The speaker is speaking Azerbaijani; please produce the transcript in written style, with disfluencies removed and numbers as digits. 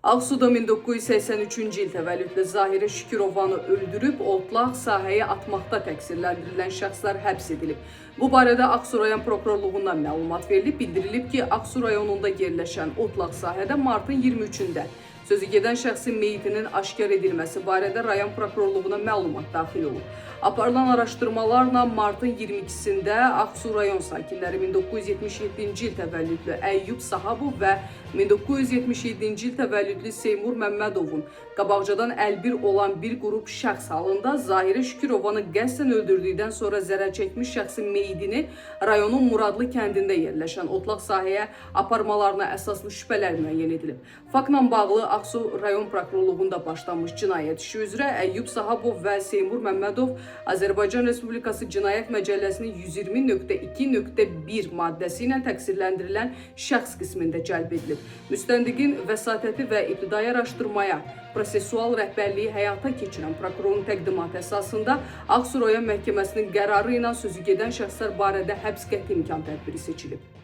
Ağsuda 1983-cü il təvəllüdlü Zahirə Şükürovanı öldürüb, otlaq sahəyə atmaqda təqsirləndirilən şəxslər həbs edilib. Bu barədə Ağsu rayon prokurorluğundan məlumat verilib. Bildirilib ki, Ağsu rayonunda yerləşən otlaq sahədə martın 23-də sözü gedən şəxsin meyitinin aşkar edilməsi barədə rayon prokurorluğuna məlumat daxil olub. Aparılan araşdırmalarla martın 22-sində Ağsu rayon sakinləri 1977-ci il təvəllüdlü Əyyub Sahabov və 1977-ci il təvəllüdlü Seymur Məmmədovun qabaqcadan əlbir olan bir qrup şəxs halında Zahirə Şükürovanı qəsdən öldürdükdən sonra zərər çəkmiş şəxsin meyidini rayonun Muradlı kəndində yerləşən otlaq sahəyə aparmalarına əsaslı şübhələr müəyyən edilib. Faktla bağlı Ağsu rayon prokurorluğunda başlanmış cinayət işi üzrə Əyyub Sahabov və Seymur Məmmədov Azərbaycan Respublikası Cinayət Məcəlləsinin 120.2.1 maddəsi ilə təqsirləndirilən şəxs qismində cəlb edilib. Müstəndiqin vəsatəti və ibtidai araşdırmaya prosesual rəhbərliyi həyata keçirən prokurorun təqdimatı əsasında Ağsu rayon məhkəməsinin qərarı ilə sözü gedən şəxslər barədə həbs qəti imkan tədbiri seçilib.